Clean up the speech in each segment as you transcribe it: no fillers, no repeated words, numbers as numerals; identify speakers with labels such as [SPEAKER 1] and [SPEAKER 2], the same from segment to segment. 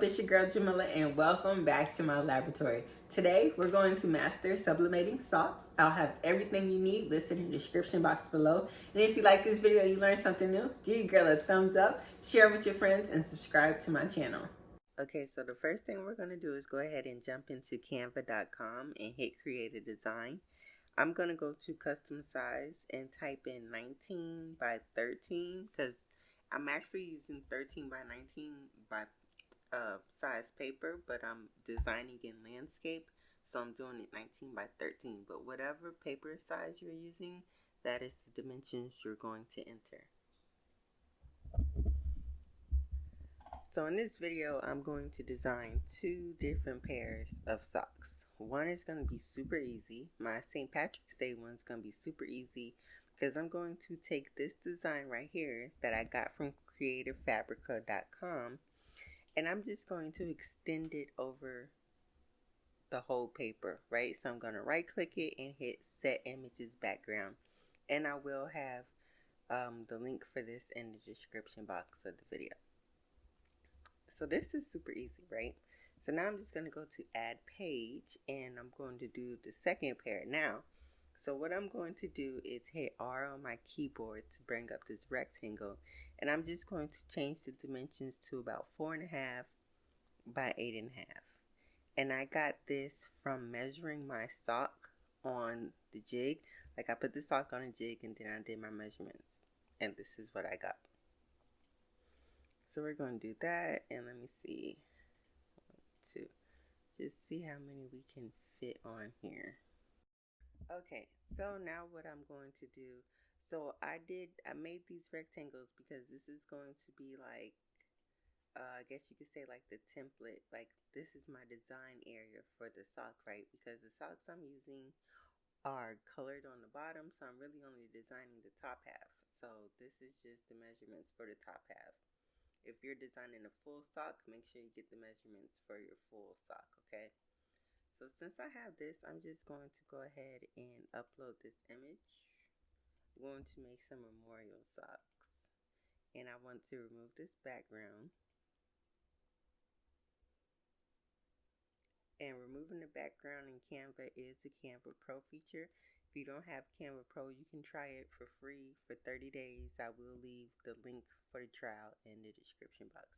[SPEAKER 1] up? It's your girl Jamila and welcome back to my laboratory. Today we're going to master sublimating socks. I'll have everything you need listed in the description box below. And if you like this video, you learned something new, give your girl a thumbs up, share with your friends, and subscribe to my channel. Okay, so the first thing we're going to do is go ahead and jump into canva.com and hit create a design. I'm going to go to custom size and type in 19 by 13 because I'm actually using 13 by 19 by size paper, but I'm designing in landscape, so I'm doing it 19 by 13. But whatever paper size you're using, that is the dimensions you're going to enter. So in this video, I'm going to design two different pairs of socks. One is going to be super easy. My St. Patrick's Day one is going to be super easy because I'm going to take this design right here that I got from creativefabrica.com, and I'm just going to extend it over the whole paper, right? So I'm going to right click it and hit set images background, and I will have the link for this in the description box of the video. So this is super easy, right? So now I'm just going to go to add page, and I'm going to do the second pair now. So what I'm going to do is hit R on my keyboard to bring up this rectangle, and I'm just going to change the dimensions to about 4.5 by 8.5. And I got this from measuring my sock on the jig. Like I put the sock on a jig and then I did my measurements, and this is what I got. So we're going to do that, and let me see, 1, 2, just see how many we can fit on here. Okay, so now what I'm going to do, so I made these rectangles because this is going to be like, I guess you could say like the template, like this is my design area for the sock, right? Because the socks I'm using are colored on the bottom, so I'm really only designing the top half. So this is just the measurements for the top half. If you're designing a full sock, make sure you get the measurements for your full sock, okay? So since I have this, I'm just going to go ahead and upload this image. I'm going to make some memorial socks, and I want to remove this background. And removing the background in Canva is the Canva Pro feature. If you don't have Canva Pro, you can try it for free for 30 days. I will leave the link for the trial in the description box.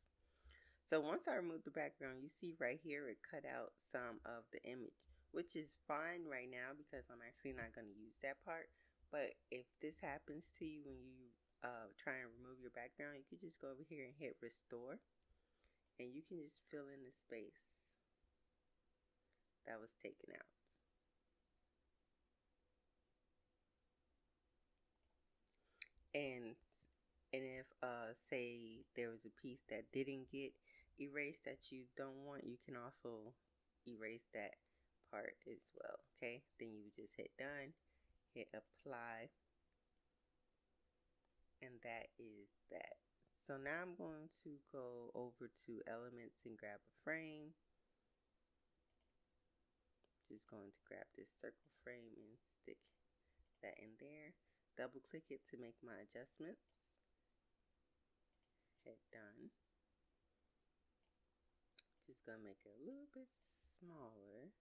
[SPEAKER 1] So once I remove the background, you see right here it cut out some of the image, which is fine right now because I'm actually not going to use that part. But if this happens to you when you try and remove your background, you can just go over here and hit restore, and you can just fill in the space that was taken out. And if say there was a piece that didn't get erased that you don't want, you can also erase that part as well, okay? Then you would just hit done, hit apply, and that is that. So now I'm going to go over to elements and grab a frame. Just going to grab this circle frame and stick that in there. Double click it to make my adjustments. Hit done. Just gonna make it a little bit smaller.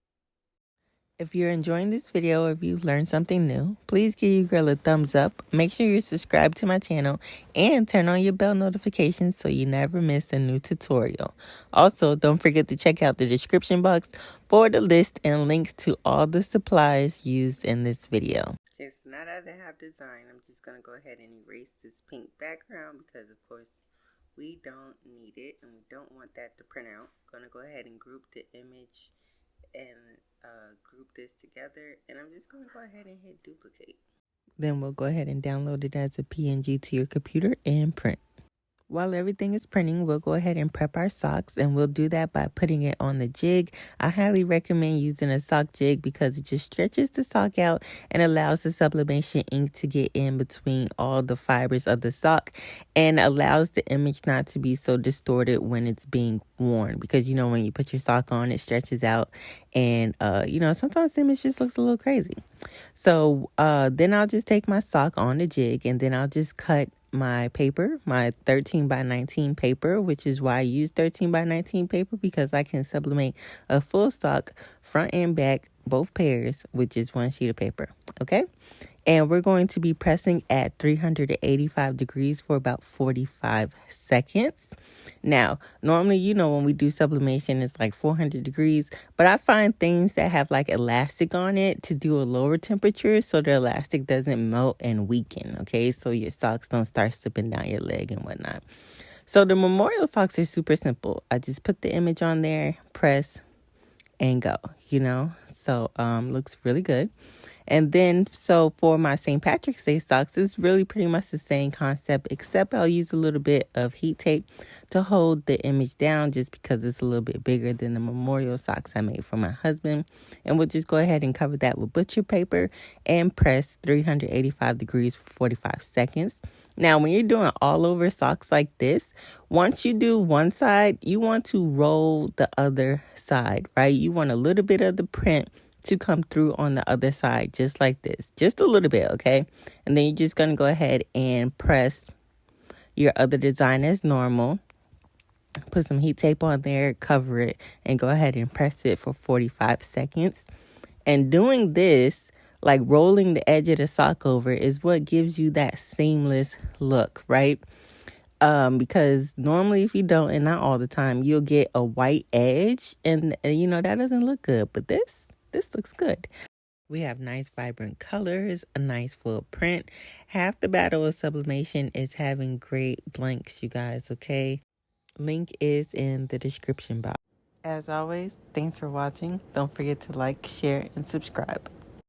[SPEAKER 1] If you're enjoying this video or if you've learned something new, please give your girl a thumbs up. Make sure you're subscribed to my channel and turn on your bell notifications so you never miss a new tutorial. Also, don't forget to check out the description box for the list and links to all the supplies used in this video. Okay, so now that I have design, I'm just going to go ahead and erase this pink background because, of course, we don't need it and we don't want that to print out. I'm going to go ahead and group the image and group this together, and I'm just going to go ahead and hit duplicate. Then we'll go ahead and download it as a PNG to your computer and print. While everything is printing, we'll go ahead and prep our socks, and we'll do that by putting it on the jig. I highly recommend using a sock jig because it just stretches the sock out and allows the sublimation ink to get in between all the fibers of the sock and allows the image not to be so distorted when it's being worn, because you know when you put your sock on, it stretches out, and you know, sometimes the image just looks a little crazy. So then I'll just take my sock on the jig, and then I'll just cut my paper, my 13 by 19 paper, which is why I use 13 by 19 paper, because I can sublimate a full sock front and back, both pairs, with just one sheet of paper. Okay. And we're going to be pressing at 385 degrees for about 45 seconds. Now, normally, when we do sublimation, it's like 400 degrees, but I find things that have like elastic on it to do a lower temperature so the elastic doesn't melt and weaken, okay? So your socks don't start slipping down your leg and whatnot. So the memorial socks are super simple. I just put the image on there, press, and go, So looks really good. And then, so for my St. Patrick's Day socks, it's really pretty much the same concept, except I'll use a little bit of heat tape to hold the image down just because it's a little bit bigger than the memorial socks I made for my husband. And we'll just go ahead and cover that with butcher paper and press 385 degrees for 45 seconds. Now, when you're doing all over socks like this, once you do one side, you want to roll the other side, right? You want a little bit of the print to come through on the other side, just like this, just a little bit, okay? And then you're just going to go ahead and press your other design as normal. Put some heat tape on there, cover it, and go ahead and press it for 45 seconds. And doing this, like rolling the edge of the sock over, is what gives you that seamless look, right? Because normally if you don't, and not all the time, you'll get a white edge, and that doesn't look good. But this looks good. We have nice vibrant colors, a nice full print. Half the battle of sublimation is having great blanks, you guys, okay? Link is in the description box. As always, thanks for watching. Don't forget to like, share, and subscribe.